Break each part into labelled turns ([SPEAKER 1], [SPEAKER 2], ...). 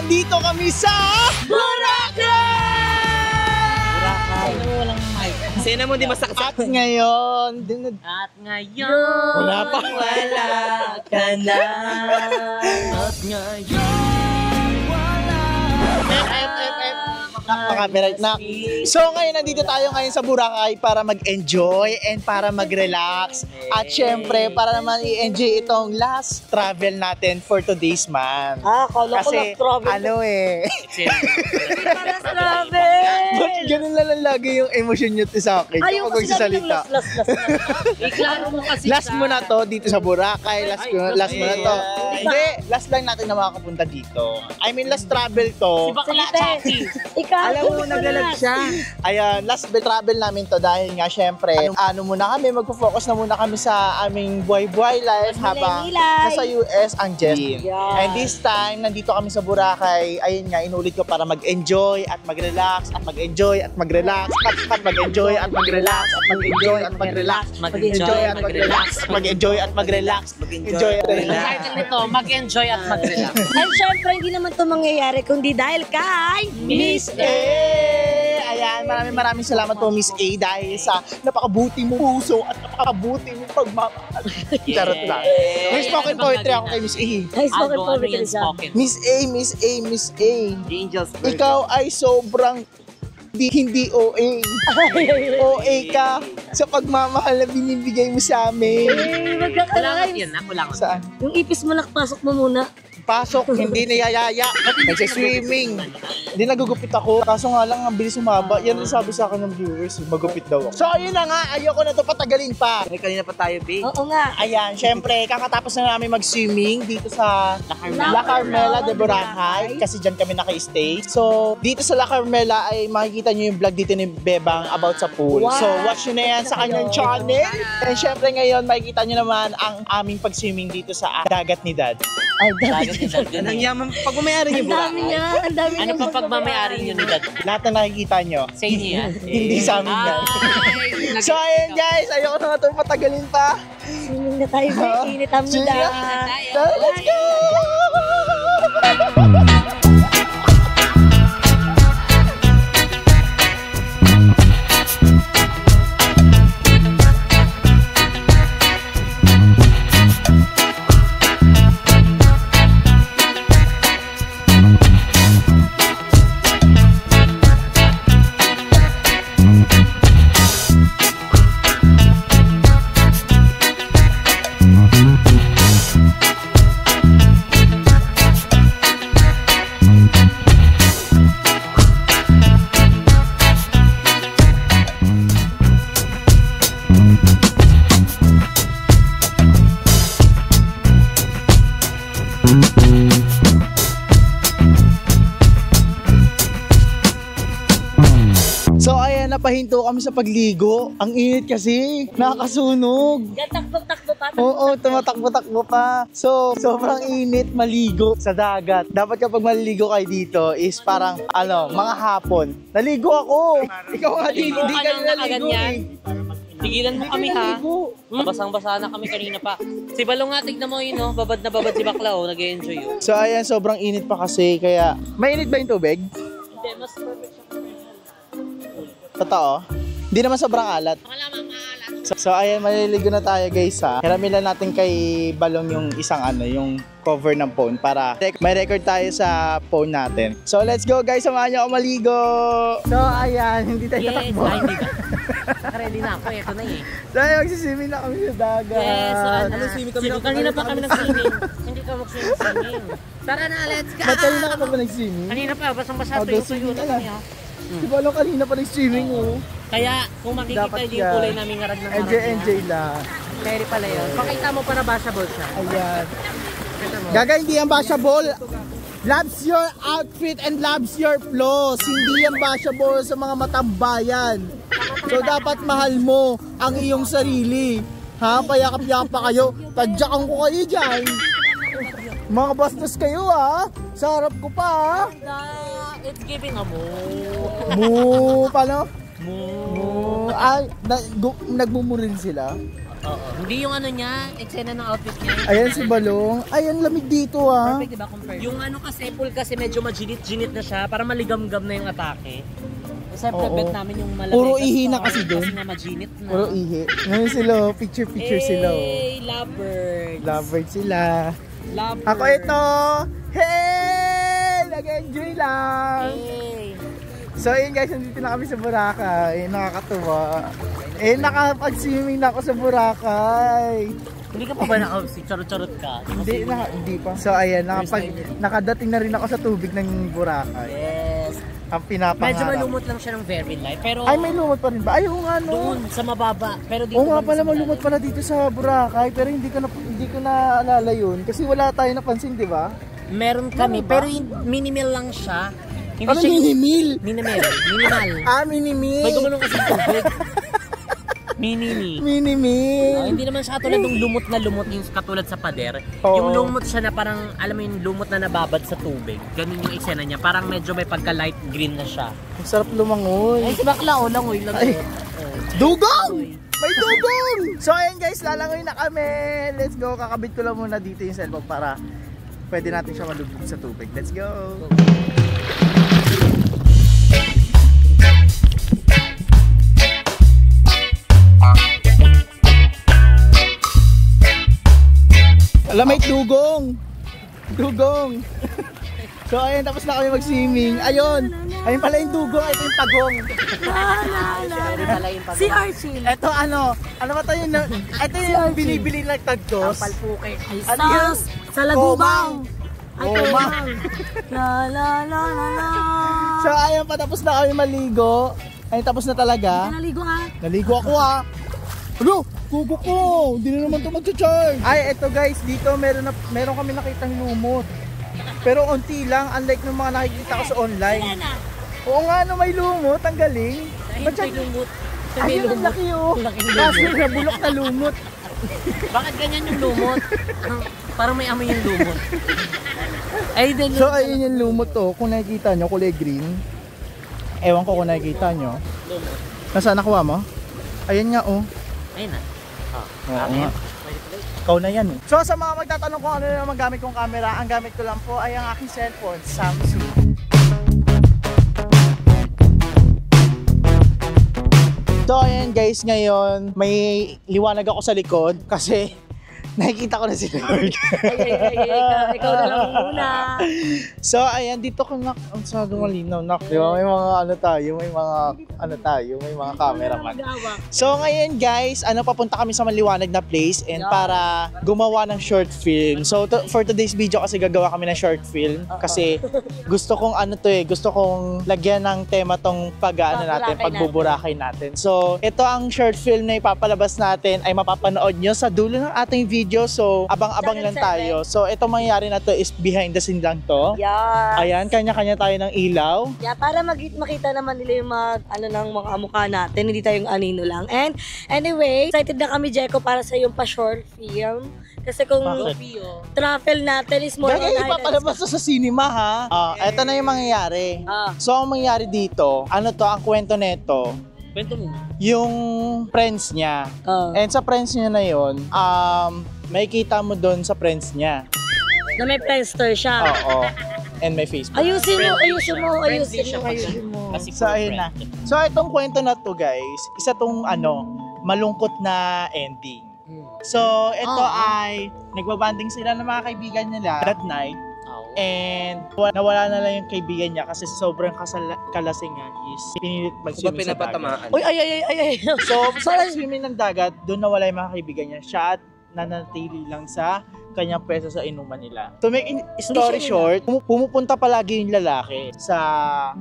[SPEAKER 1] nandito kami sa
[SPEAKER 2] Boracay! Walang mic. Sino mo di masakit?
[SPEAKER 1] At ngayon, wala pa.
[SPEAKER 2] Wala ka na. At ngayon,
[SPEAKER 1] Copyright na. So ngayon nandito tayo ngayon sa Boracay para mag-enjoy and para mag-relax. At syempre para naman i-enjoy itong last travel natin for today's month.
[SPEAKER 3] Kala ko
[SPEAKER 1] Kasi
[SPEAKER 3] last travel.
[SPEAKER 1] ano eh.
[SPEAKER 3] Last travel!
[SPEAKER 1] Ba't ganun lang lagi yung emosyon nyo sa akin?
[SPEAKER 3] Ayaw
[SPEAKER 1] Kapag
[SPEAKER 3] kasi namin yung
[SPEAKER 1] magsasalita.
[SPEAKER 3] last.
[SPEAKER 2] iklaro mo kasi
[SPEAKER 1] Last mo na to dito sa Boracay. Last mo na to. Hindi, last lang natin na makakapunta dito. I mean, last travel to.
[SPEAKER 2] bakla Chucky.
[SPEAKER 3] Ikaw,
[SPEAKER 2] Alam mo, naglalag siya.
[SPEAKER 1] Ayan, last travel namin to dahil nga syempre, ano muna kami, magpo-focus na muna kami sa aming buhay-buhay life habang nasa US ang Jen.
[SPEAKER 3] Yeah.
[SPEAKER 1] And this time, nandito kami sa Boracay. Ayun nga, inulit ko para mag-enjoy at mag-relax at mag-enjoy at mag-relax at mag-enjoy at mag-relax at mag-enjoy at mag-relax.
[SPEAKER 2] Mag-enjoy at mag-relax.
[SPEAKER 1] Mag-enjoy at mag-relax. Enjoy at relax.
[SPEAKER 2] Title nito, mag-enjoy at mag-relax.
[SPEAKER 3] Ay, syempre, hindi naman ito mangyayari kundi dahil kay
[SPEAKER 1] Miss A! Ayan, maraming salamat po Miss A dahil sa napakabuti mong puso at napakabuti mong pagmamahal. Charot lang. May spoken poetry ako kay Miss A.
[SPEAKER 3] Ay, spoken
[SPEAKER 2] Ano
[SPEAKER 3] poetry
[SPEAKER 2] yan
[SPEAKER 3] siya.
[SPEAKER 2] spoken?
[SPEAKER 1] Miss A, Miss A, Miss A.
[SPEAKER 2] Angels.
[SPEAKER 1] Ikaw ay sobrang hindi OA. OA ka sa pagmamahal na binibigay mo sa amin.
[SPEAKER 3] Wag ka
[SPEAKER 2] Kulangot
[SPEAKER 3] kalangay.
[SPEAKER 2] yan, kulangot.
[SPEAKER 1] Saan?
[SPEAKER 3] Yung ipis mo nakpasok mo muna.
[SPEAKER 1] Pasok, hindi niyayaya. Nagsiswimming. Hindi nagugupit ako. Kaso nga lang, ang bilis umaba. Yan ang sabi sa akin ng viewers. Magupit daw ako. So, ayun na nga. Ayoko na to patagalin pa.
[SPEAKER 2] Kanina pa tayo, babe.
[SPEAKER 3] Oo nga.
[SPEAKER 1] Ayan, syempre, kakatapos na namin mag-swimming dito sa La Carmela de Boracay. Kasi dyan kami naka-stay. So, dito sa La Carmela ay makikita nyo yung vlog dito ni Bebang about sa pool.
[SPEAKER 3] Wow.
[SPEAKER 1] So, watch nyo na yan sa kanyang channel. And syempre ngayon, makikita nyo naman ang aming pag-swimming dito sa dagat ni Dad.
[SPEAKER 3] Ay, dami.
[SPEAKER 2] Anong yaman pagmamayari niyo,
[SPEAKER 3] Ang dami niya. Ang dami
[SPEAKER 2] Ano
[SPEAKER 3] niya.
[SPEAKER 2] pa pagmamayari niyo ni Dad?
[SPEAKER 1] Lahat na nakikita nyo.
[SPEAKER 2] Sa inyo yan?
[SPEAKER 1] Hindi sa amin yan.
[SPEAKER 2] Ay,
[SPEAKER 1] So, ayun guys, ayoko na nga ito patagalin pa.
[SPEAKER 3] Swimming na tayo. May init ang
[SPEAKER 1] Sige.
[SPEAKER 3] nila.
[SPEAKER 1] Let's go! So ayan, napahinto kami sa pagligo. Ang init kasi, nakakasunog.
[SPEAKER 3] Yan, takbo-takbo pa.
[SPEAKER 1] Oo, tumatakbo-takbo pa. So, sobrang init maligo sa dagat. Dapat kapag maliligo kayo dito is parang, mga hapon. Naligo ako! Ikaw nga, hindi
[SPEAKER 2] Naligo ka
[SPEAKER 1] ka
[SPEAKER 2] nang
[SPEAKER 1] naligo
[SPEAKER 2] nakaganyan?
[SPEAKER 1] eh.
[SPEAKER 2] Tigilan mo kami ha. Basang-basa na kami kanina pa. Si Balong nga, tignan mo yun, no? Babad na babad si Bakla, oh. Nag-enjoy yun.
[SPEAKER 1] So ayan, sobrang init pa kasi, kaya... Mainit ba yung tubig?
[SPEAKER 2] Hindi, mas perfect siya.
[SPEAKER 1] Totoo? Hindi naman sobrang alat.
[SPEAKER 2] Malamang maalat.
[SPEAKER 1] So ayan, maliligo na tayo guys ha. Hiramin lang natin kay Balong yung isang yung cover ng phone para may record tayo sa phone natin. So let's go guys, samahan niyo ako maligo! So ayan, hindi tayo
[SPEAKER 2] Yes,
[SPEAKER 1] tatakbo.
[SPEAKER 2] ay, hindi ba? Nakaready na ako, eto na eh.
[SPEAKER 1] Dahil magsiswimming na kami sa dagat.
[SPEAKER 2] Yes, so ano,
[SPEAKER 1] swimming
[SPEAKER 2] kanina pa kami nag-swimming. Hindi ka mag-swimming. Tara na, let's go!
[SPEAKER 1] Ba't kanina ka pa ba nag-swimming?
[SPEAKER 2] Kanina pa, basang-basa,
[SPEAKER 1] Although
[SPEAKER 2] tuyo-tuyo
[SPEAKER 1] swimming
[SPEAKER 2] na
[SPEAKER 1] ka
[SPEAKER 2] kami ha.
[SPEAKER 1] Si Balong kanina pa nag-swimming oh.
[SPEAKER 2] Kaya kung makikita
[SPEAKER 1] Dapat
[SPEAKER 2] hindi yung
[SPEAKER 1] yan.
[SPEAKER 2] kulay namin ngarag na
[SPEAKER 1] Enjoy lang.
[SPEAKER 2] Carry pala yun. Pakita mo para bashable siya.
[SPEAKER 1] Ayan.
[SPEAKER 2] Kita mo.
[SPEAKER 1] Gaga, hindi yan bashable. Loves your outfit and loves your flaws. Hindi yan bashable sa mga matambayan. So dapat mahal mo ang iyong sarili. Ha? Payakap-yakap pa kayo. Tadyakan ko kayo dyan. Mga bastos kayo ha. Sa harap ko pa ha.
[SPEAKER 2] It's giving a mo.
[SPEAKER 1] Moo. Paano? Moo. Ay, nagmumurin sila.
[SPEAKER 2] Oo. Hindi yung ano niya, eksena ng outfit niya.
[SPEAKER 1] Ayan si Balong. Ayan, lamig dito ah.
[SPEAKER 2] Perfect, diba? Compare. Yung ano kasi, pool kasi medyo majinit-jinit na siya para maligam-gam na yung atake. Siyempre, bet namin yung malaki.
[SPEAKER 1] Puro ihi na kasi doon.
[SPEAKER 2] Kasi nga majinit na.
[SPEAKER 1] Puro ihi. Ngayon sila, picture sila.
[SPEAKER 2] Hey, lovebirds.
[SPEAKER 1] Lovebird sila.
[SPEAKER 2] Lovebirds.
[SPEAKER 1] Ako ito. Hey! Nag-enjoy lang.
[SPEAKER 2] Hey.
[SPEAKER 1] So ayun guys, nandito na kami sa Boracay. Nakakatuwa. Nakapag-swimming na ako sa Boracay.
[SPEAKER 2] Hindi ka pa ba nakapag charot-charot ka?
[SPEAKER 1] Hindi pa. So ayan, nakadating na rin ako sa tubig ng Boracay.
[SPEAKER 2] Yes.
[SPEAKER 1] Ang pinapangarap.
[SPEAKER 2] Medyo malumot lang siya ng very light. Pero
[SPEAKER 1] ay, may lumot pa rin ba? Ay, nga no.
[SPEAKER 2] doon, sa mababa. Pero dito
[SPEAKER 1] oo nga pala, malumot pala dito sa Boracay. Pero hindi ko naalala yun. Kasi wala tayo napansin, di ba?
[SPEAKER 2] Meron kami, pero minimal lang siya. Hindi
[SPEAKER 1] ano
[SPEAKER 2] siya
[SPEAKER 1] minimal?
[SPEAKER 2] Minimal.
[SPEAKER 1] Minimal.
[SPEAKER 2] May gumulong kasi tubig.
[SPEAKER 1] Minimal.
[SPEAKER 2] Hindi naman siya katulad ng lumot na lumot yung katulad sa pader.
[SPEAKER 1] Oo.
[SPEAKER 2] Yung lumot siya na parang, alam mo yung lumot na nababad sa tubig. Ganun yung eksena niya. Parang medyo may pagka light green na siya.
[SPEAKER 1] Ang sarap lumangoy.
[SPEAKER 2] Ay, si bakla o langoy lang.
[SPEAKER 1] Dugong! May dugong! So ayun guys, lalangoy na kami. Let's go. Kakabit ko lang muna dito yung cellphone para pwede natin siya malubog sa tubig. Let's go! Alam, may dugong! Dugong! So ayun, tapos na kami mag-swimming. Ayun! Ayun pala yung dugong, ito yung pagong.
[SPEAKER 3] Si Archie.
[SPEAKER 1] Ito ano ba tayo yun? Ito yung binibili ng tagtos.
[SPEAKER 2] Palpuke.
[SPEAKER 1] Ano yun?
[SPEAKER 3] Sa Lagubang. Ay,
[SPEAKER 1] Komang.
[SPEAKER 3] La la la la la.
[SPEAKER 1] So ayun, patapos na kami maligo. Ayun, tapos na talaga.
[SPEAKER 3] Naligo ha?
[SPEAKER 1] Naligo ako ah. Ano? Kugo ko! Hindi na naman ito mag-charge. Ay, eto guys, dito meron kami nakitang lumot. Pero onti lang, unlike ng mga nakikita ko sa online. Oo nga, no, may lumot, ang galing.
[SPEAKER 2] Ba't may lumot?
[SPEAKER 1] Ayun, ang laki oh. Kasi nabulok na lumot.
[SPEAKER 2] Bakit ganyan yung lumot? Parang may amoy yung lumot. Ay,
[SPEAKER 1] So ayun yung lumot to, kung nakikita nyo, kulay green. Ewan ko kung nakikita nyo.
[SPEAKER 2] lumot.
[SPEAKER 1] Nasaan nakuha mo? Ayan nga oh.
[SPEAKER 2] Ayun na.
[SPEAKER 1] Oo nga. Ikaw na yan eh. So sa mga magtatanong kung ano naman gamit kong camera, ang gamit ko lang po ay ang aking cellphone, Samsung. So ayan guys, ngayon may liwanag ako sa likod kasi nakikita ko na si Lord.
[SPEAKER 3] Ikaw na lang muna.
[SPEAKER 1] So ayan, dito ko ang sagong malinaw nak. Di ba? May mga may mga cameraman. So ngayon guys, papunta kami sa maliwanag na place and para gumawa ng short film. So for today's video kasi gagawa kami ng short film kasi gusto kong gusto kong lagyan ng tema tong pagbuburakay natin. So ito ang short film na ipapalabas natin ay mapapanood nyo sa dulo ng ating video. So abang-abang lang tayo. So ito mangyayari na to is behind the scene lang to.
[SPEAKER 3] Yeah.
[SPEAKER 1] Ayan, kanya-kanya tayo ng ilaw.
[SPEAKER 3] Yeah, para makita naman nila yung ng mga mukha natin, hindi tayong anino lang. And anyway, excited na kami, Jeko, para sa yung pa-short film. Kasi kung travel natin is more on
[SPEAKER 1] ipapalabas sa cinema ha. Ito na yung mangyayari. So ang mangyayari dito, ang kwento nito,
[SPEAKER 2] Kwento mo.
[SPEAKER 1] yung friends niya. And sa friends niya na yun, makikita mo doon sa friends niya.
[SPEAKER 3] Na may Friendster siya.
[SPEAKER 1] Oo. And may Facebook.
[SPEAKER 3] Ayusin mo.
[SPEAKER 2] Kasi
[SPEAKER 1] So ayun na. So itong kwento na to guys, isa tong malungkot na ending. So ito ay nagbabanding sila ng mga kaibigan nila that night. And nawala na lang yung kaibigan niya kasi sobrang kalasingan is pinilit mag-swimming sa dagat.
[SPEAKER 3] Uy, ay.
[SPEAKER 1] So sa swimming ng dagat, doon nawala yung mga kaibigan niya. Siya at nanatili lang sa kanyang pwesto sa inuman nila. To make story short, pumupunta palagi yung lalaki sa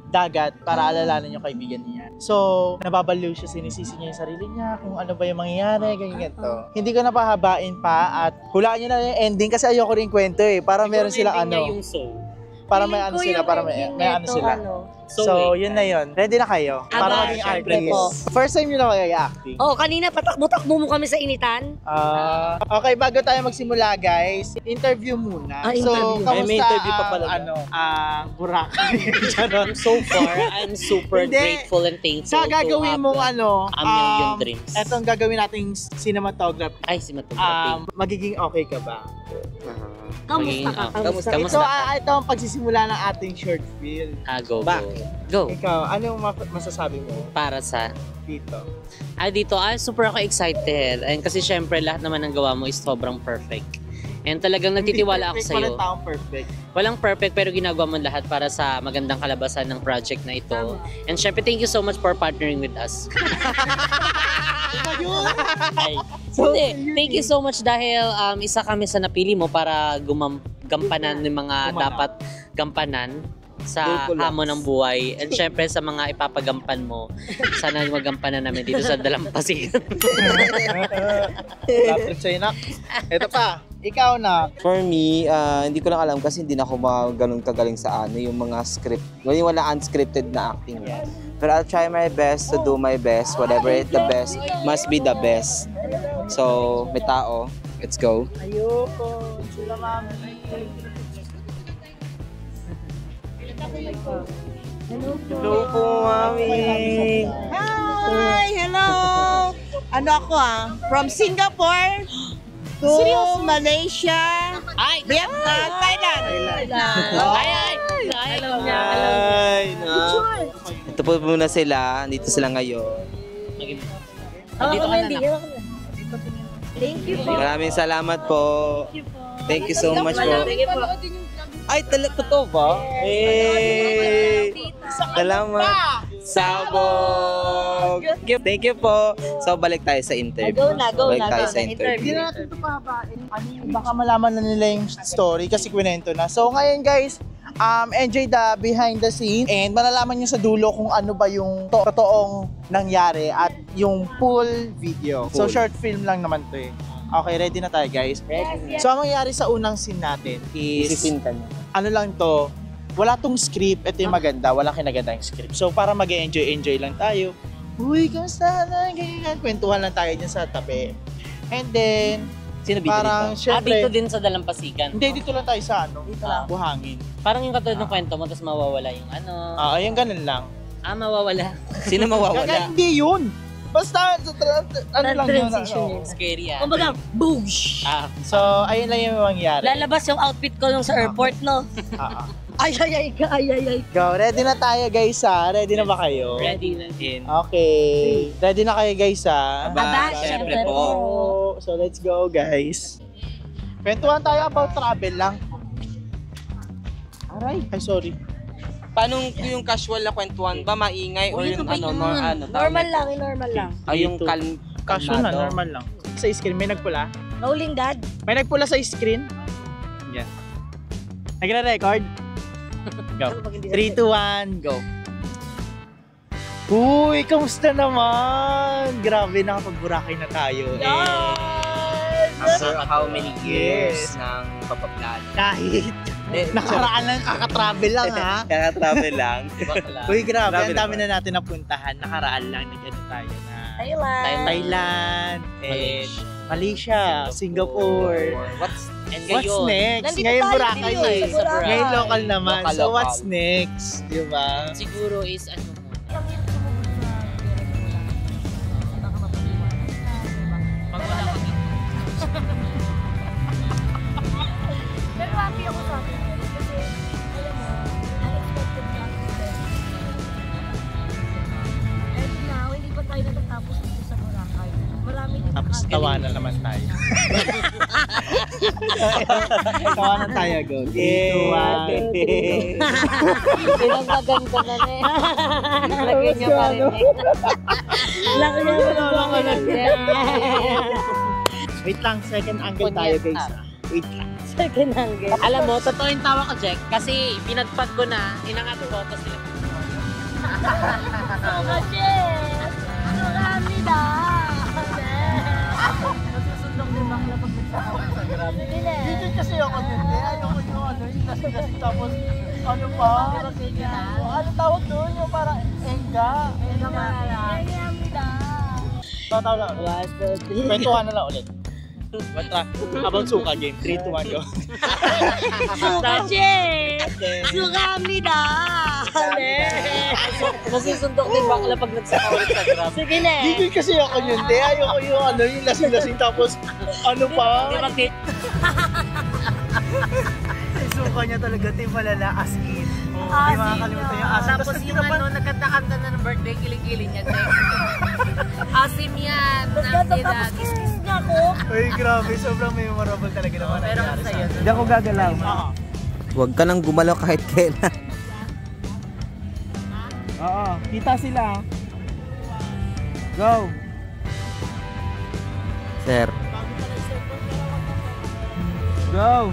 [SPEAKER 1] dagat para alalahanin yung kaibigan niya. So, nababaliw siya, sinisisi niya yung sarili niya, kung ano ba yung mangyayari, ganyan to. Hindi ko napahabain pa at hulaan nyo na yung ending kasi ayoko rin kwento para meron silang
[SPEAKER 2] yung soul.
[SPEAKER 1] para may sila. So, yun na yun. Ready na kayo? Para
[SPEAKER 3] Aba,
[SPEAKER 1] maging
[SPEAKER 3] syempre
[SPEAKER 1] artist. First time nyo na kayo acting?
[SPEAKER 3] Oh, kanina patakbo-takbo mo kami sa initan.
[SPEAKER 1] Okay, bago tayo magsimula guys, interview muna.
[SPEAKER 3] Interview.
[SPEAKER 1] So, kamusta
[SPEAKER 2] may interview pa pala.
[SPEAKER 1] Boracay?
[SPEAKER 2] So far, I'm super
[SPEAKER 1] Hindi.
[SPEAKER 2] grateful and thankful
[SPEAKER 1] Sa gagawin mong
[SPEAKER 2] Million Dreams.
[SPEAKER 1] Etong gagawin nating cinematography.
[SPEAKER 2] Ay, si Matugaping.
[SPEAKER 1] Magiging okay ka ba?
[SPEAKER 3] Kamusta ka?
[SPEAKER 2] Kamusta?
[SPEAKER 1] Ito ang pagsisimula ng ating short film.
[SPEAKER 2] Go,
[SPEAKER 1] Bakit?
[SPEAKER 2] go.
[SPEAKER 1] Ikaw, ano yung masasabi mo
[SPEAKER 2] Para sa...
[SPEAKER 1] dito?
[SPEAKER 2] Dito, super ako excited. And kasi syempre, lahat naman ng gawa mo is sobrang perfect. And talagang nagtitiwala ako
[SPEAKER 1] Hindi
[SPEAKER 2] sa'yo.
[SPEAKER 1] perfect, walang taong perfect.
[SPEAKER 2] Walang perfect, pero ginagawa mo lahat para sa magandang kalabasan ng project na ito. And syempre, thank you so much for partnering with us. Ay. Hindi, thank you so much dahil isa kami sa napili mo para gampanan ng mga dapat gampanan sa hamon ng buhay. And syempre sa mga ipapagampan mo, sana magampanan namin dito sa Dalampasigan.
[SPEAKER 1] Lapit sa'yo, nak. Ito pa, ikaw na.
[SPEAKER 4] For me, hindi ko lang alam kasi hindi na ako ganun kagaling sa yung mga script. Wala unscripted na acting yan. But I'll try my best to do my best. Whatever is the best must be the best. So, may tao. Let's go.
[SPEAKER 1] Ayoko. Sila mami.
[SPEAKER 4] Hello po, mami.
[SPEAKER 5] Hi! Hello! Ano ako from Singapore to Malaysia,
[SPEAKER 2] Ay!
[SPEAKER 5] Vietnam, Thailand.
[SPEAKER 2] Ay!
[SPEAKER 3] Alam niya.
[SPEAKER 4] Ay, ito po muna sila. Dito sila ngayon.
[SPEAKER 2] Dito ka na, nak.
[SPEAKER 3] Thank you po.
[SPEAKER 4] Maraming salamat po. Thank you so much po.
[SPEAKER 3] Thank you po.
[SPEAKER 4] Ay, totoo ba? Hey! Salamat. Sabog! Thank you po. So, balik tayo sa interview.
[SPEAKER 3] Go na.
[SPEAKER 4] Balik tayo sa
[SPEAKER 1] Hindi
[SPEAKER 4] interview.
[SPEAKER 1] na natin ito pahabain. Baka malaman na nila yung story kasi kwento na. So ngayon guys, enjoy the behind the scenes and malalaman nyo sa dulo kung ano ba yung totoong nangyari at yung full video. So short film lang naman to eh. Okay, ready na tayo guys? Ready. So ang mangyayari sa unang scene natin is
[SPEAKER 4] Isisintan niya.
[SPEAKER 1] ano lang to, wala tong script, ito yung maganda, walang kinaganda yung script. So para mag-enjoy lang tayo. Uy, kamusta na? Ganyan, kwentuhan lang tayo dyan sa tabi. And then,
[SPEAKER 4] Sino bida
[SPEAKER 1] parang
[SPEAKER 4] dito?
[SPEAKER 1] syempre,
[SPEAKER 2] Dito din sa Dalampasigan.
[SPEAKER 1] hindi, dito lang tayo sa buhangin.
[SPEAKER 2] Parang yung katulad ng kwento mo, tapos mawawala yung
[SPEAKER 1] Yung ganun lang.
[SPEAKER 2] mawawala.
[SPEAKER 4] Sino mawawala?
[SPEAKER 1] Hindi yun! Basta, ano lang yun.
[SPEAKER 3] Transition yun.
[SPEAKER 2] Scary
[SPEAKER 3] Kumbaga, boosh!
[SPEAKER 1] So, ayun lang yung mangyari.
[SPEAKER 3] Lalabas yung outfit ko nung sa airport, no? Ay.
[SPEAKER 1] Go, ready na tayo guys Ready na ba kayo?
[SPEAKER 2] Ready na.
[SPEAKER 1] Okay. Ready na kayo guys
[SPEAKER 3] Aba, syempre po.
[SPEAKER 1] So, let's go guys. Kwentuhan tayo about travel lang. Aray. Ay, sorry.
[SPEAKER 4] Paano yung casual na kwentuhan ba? Maingay or yung
[SPEAKER 3] Normal lang.
[SPEAKER 4] Ay, yung
[SPEAKER 1] Casual na, normal lang. Sa screen, may nagpula?
[SPEAKER 3] Rolling dad.
[SPEAKER 1] May nagpula sa screen? Yan. Nagre-record? Go. 3, 2, 1, go. Uy, kamusta naman? Grabe, nakapag-Boracay na tayo.
[SPEAKER 4] After how many years ng papaplano?
[SPEAKER 1] Kahit nakaraan lang, kaka-travel lang ha.
[SPEAKER 4] Kaka-travel lang.
[SPEAKER 1] Uy, grabe,
[SPEAKER 4] Grabe
[SPEAKER 1] ang dami na natin napuntahan. Nakaraan lang, nag-ano tayo na
[SPEAKER 3] Thailand.
[SPEAKER 1] and Malaysia, Singapore.
[SPEAKER 4] What's
[SPEAKER 1] What's next?
[SPEAKER 3] Nandito
[SPEAKER 1] Ngayon
[SPEAKER 3] tayo,
[SPEAKER 1] Boracay
[SPEAKER 3] dito,
[SPEAKER 1] eh.
[SPEAKER 3] sa Boracay.
[SPEAKER 1] Ngayon local naman.
[SPEAKER 4] Local,
[SPEAKER 1] So
[SPEAKER 4] local.
[SPEAKER 1] what's next? Diba?
[SPEAKER 2] Siguro is ano muna. Pag wala kami.
[SPEAKER 3] Pero happy ako sa akin. Kasi, alam mo, unexpected na ako. And now, hindi pa tayo natatapos dito sa Boracay. Marami din
[SPEAKER 1] Tapos tawanan naman tayo. Tawanan tayo, go.
[SPEAKER 3] Pinagmaganda na na eh. Lagyan niya pa rin eh. Lagyan niya pa rin eh.
[SPEAKER 1] Wait lang, second angle tayo guys. Wait lang.
[SPEAKER 3] Second angle.
[SPEAKER 2] Alam mo, totoo yung tawa ko, Jack. Kasi pinagpag ko na, inangat ko, tapos sila.
[SPEAKER 3] Kasi, marami na. Nasusundok ni Bakla pag nagsasama sa grabe.
[SPEAKER 1] Dito kasi ako din. Ayoko yung ano, yung nasi tapos Ano pa? Ano tawag doon? Yung parang enga. Tataw lang. Kwentuhan na lang ulit. Abang suka game. 3, 2, 1, go.
[SPEAKER 3] Suka, Sukamida!
[SPEAKER 2] Masisundok din bakla pag nagsaka ulit sa grab.
[SPEAKER 3] Sige na.
[SPEAKER 1] Gigil kasi ako yun. Ayoko yung ano, yung lasing-lasing tapos ano pa?
[SPEAKER 2] Di ba, Kate?
[SPEAKER 1] Suka niya talaga, di malala as in. Hindi makakalimutan yung asin.
[SPEAKER 2] Tapos yung ano, nagkanta-kanta na ng birthday, kiling-kiling niya. Asim yan.
[SPEAKER 3] Tapos na ako.
[SPEAKER 1] Ay, grabe. Sobrang memorable talaga naman.
[SPEAKER 2] Pero masaya.
[SPEAKER 4] Hindi ako gagalaw. Huwag ka nang gumalaw kahit kailan.
[SPEAKER 1] Oo, kita sila. Go.
[SPEAKER 4] Sir.
[SPEAKER 1] Go.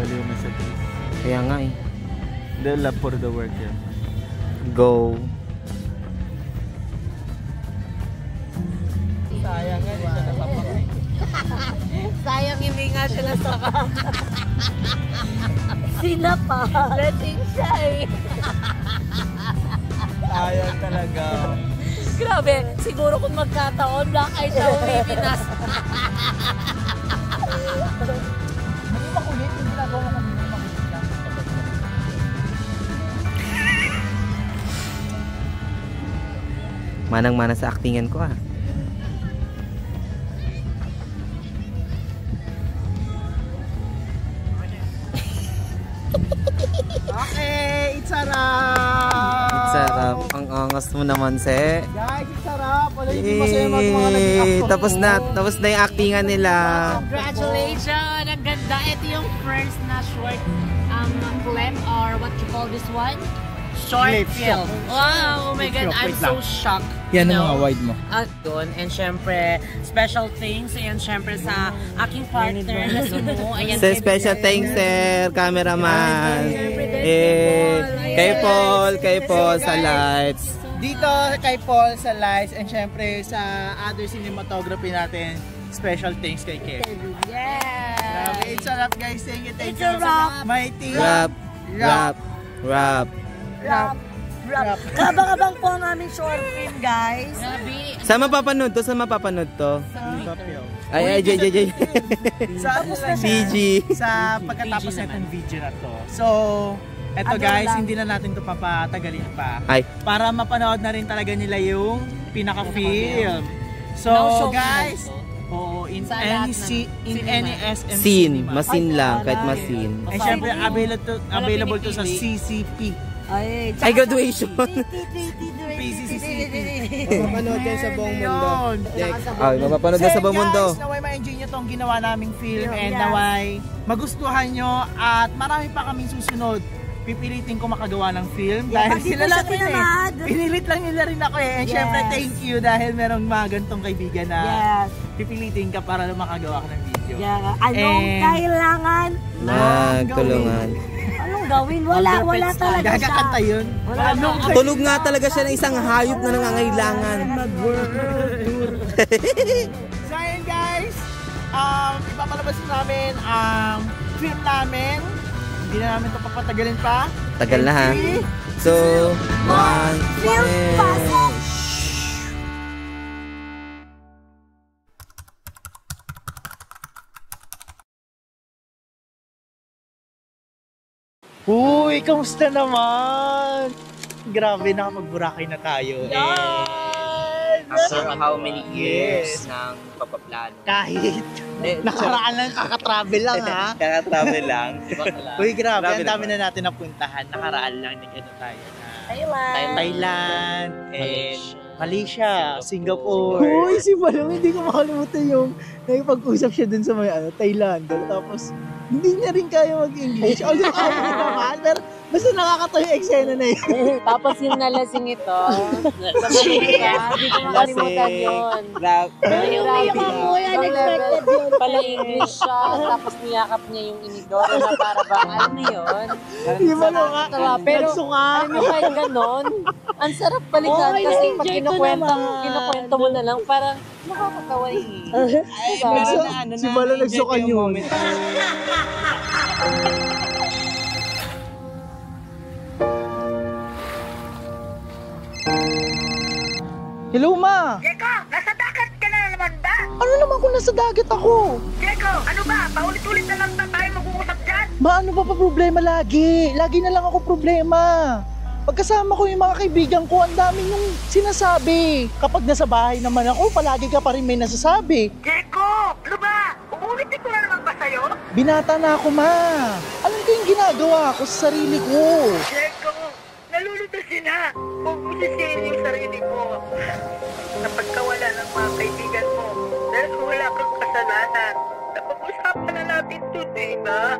[SPEAKER 6] Baliw na sa Greece.
[SPEAKER 4] Kaya nga eh.
[SPEAKER 6] The love for the work yan.
[SPEAKER 4] Go.
[SPEAKER 1] Sayang nga, hindi siya nasapak.
[SPEAKER 2] Sayang hindi nga siya nasaka.
[SPEAKER 3] Sila pa.
[SPEAKER 2] Letting siya eh.
[SPEAKER 1] Sayang talaga.
[SPEAKER 2] Grabe, siguro kung magkataon, black eye siya umipinas.
[SPEAKER 1] Hindi makulit, yung ginagawa mo kami makulit lang.
[SPEAKER 4] Manang-mana sa actingan ko ah.
[SPEAKER 1] Okay, it's a wrap!
[SPEAKER 4] Sarap. Ang angas mo naman, Se.
[SPEAKER 1] Guys, it's a wrap! Wala hindi masaya mga naging actor.
[SPEAKER 4] Tapos na yung actingan nila.
[SPEAKER 2] Congratulations! Ang ganda. Ito yung first na short clip or what you call this one? Short
[SPEAKER 1] Clip,
[SPEAKER 2] film. Wow! Oh my God, I'm so shocked.
[SPEAKER 1] Yan
[SPEAKER 2] you
[SPEAKER 1] ang
[SPEAKER 2] know?
[SPEAKER 1] mga wide mo.
[SPEAKER 2] At doon, and syempre, special thanks, ayan syempre sa aking partner na sumo. Ayan,
[SPEAKER 4] Sir, special thanks, sir, cameraman. Kay Paul sa lights.
[SPEAKER 1] Dito kay Paul sa lights and syempre sa other cinematography natin, special thanks kay Kev.
[SPEAKER 3] Yeah.
[SPEAKER 1] Grabe, it's a wrap guys. Thank you.
[SPEAKER 3] It's a wrap.
[SPEAKER 1] My team.
[SPEAKER 4] Rap.
[SPEAKER 3] Rap. Kabang-abang po ang aming short film, guys.
[SPEAKER 4] Saan mapapanood to? Ay, J.
[SPEAKER 1] Sa
[SPEAKER 4] CG.
[SPEAKER 1] Sa pagkatapos nitong video na to. So, eto guys, hindi na natin to papatagalin pa.
[SPEAKER 4] Ay.
[SPEAKER 1] Para mapanood na rin talaga nila yung pinaka-film. So, guys, in any SM
[SPEAKER 4] Scene.
[SPEAKER 1] cinema.
[SPEAKER 4] Masin lang, kahit masin.
[SPEAKER 1] And syempre, available to sa CCP.
[SPEAKER 3] Ay,
[SPEAKER 4] Graduation.
[SPEAKER 1] PCCCP.
[SPEAKER 4] Mapapanood yan sa buong mundo.
[SPEAKER 1] Yun.
[SPEAKER 4] Ay, mapapanood na sa buong mundo.
[SPEAKER 1] Guys, naway ma-enjoy nyo tong ginawa naming film and naway magustuhan nyo at marami pa kaming susunod. Pipilitin ko makagawa ng film dahil sila lang yun eh. Pinilit lang nila rin ako eh. And syempre, thank you dahil merong mga gantong kaibigan na pipilitin ka para makagawa ka ng video.
[SPEAKER 3] Yeah. Anong kailangan?
[SPEAKER 4] Nagtulungan.
[SPEAKER 3] Anong gawin? Wala talaga siya.
[SPEAKER 1] Gagakanta yun.
[SPEAKER 4] Tulog nga talaga siya ng isang hayop na nangangailangan.
[SPEAKER 1] So ayun guys, ipapalabas namin ang film namin. Hindi na namin ito papatagalin pa.
[SPEAKER 4] Tagal na ha. So, 1,
[SPEAKER 3] Film pasok!
[SPEAKER 1] Uy, kamusta naman? Grabe, nakapag-Boracay na tayo.
[SPEAKER 4] after how many years ng papaplano?
[SPEAKER 1] Kahit nakaraan lang, kaka-travel lang ha.
[SPEAKER 4] Kaka-travel lang.
[SPEAKER 1] Uy, grabe, ang dami na natin napuntahan. Nakaraan lang, nag-ano tayo na. Thailand, and Malaysia, Singapore. Uy, si Balong, hindi ko makalimutan yung nakipag-usap siya dun sa may Thailand. Tapos, hindi niya rin kaya mag-English. Although kaya naman, pero Basta nakakatawa yung eksena na yun.
[SPEAKER 2] Tapos yung nalasing ito, hindi ko makalimutan yun.
[SPEAKER 3] Unexpected yun.
[SPEAKER 2] Pala English siya, tapos niyakap niya yung inidoro na para bang, alam mo yun?
[SPEAKER 1] Di ba nung
[SPEAKER 2] Pero,
[SPEAKER 1] nagsunga?
[SPEAKER 2] alam mo kahit ganon, ang sarap balikan
[SPEAKER 3] Okay,
[SPEAKER 2] kasi pag
[SPEAKER 3] enjoy ko
[SPEAKER 2] kinukwento mo na lang, parang nakakatawa
[SPEAKER 1] Si Malo nagsukan yun. Hello, ma!
[SPEAKER 7] Jeko, nasa dagat ka na naman ba?
[SPEAKER 1] Ano naman kung nasa dagat ako?
[SPEAKER 7] Jeko, ano ba? Paulit-ulit na lang ba tayo mag-uusap dyan?
[SPEAKER 1] Ma, ano ba pa problema lagi? Lagi na lang ako problema. Pagkasama ko yung mga kaibigan ko, ang dami yung sinasabi. Kapag nasa bahay naman ako, palagi ka pa rin may nasasabi.
[SPEAKER 7] Jeko, ano ba? Uulitin ko na naman ba sa'yo?
[SPEAKER 1] Binata na ako, ma. Alam ko yung ginagawa ko sa sarili ko.
[SPEAKER 7] Jeko, naluludasin na. Huwag mo sisihin yung sarili mo. Sa pagkawala ng mga kaibigan mo, dahil wala kang kasalanan. Napag-usapan na natin to, di ba?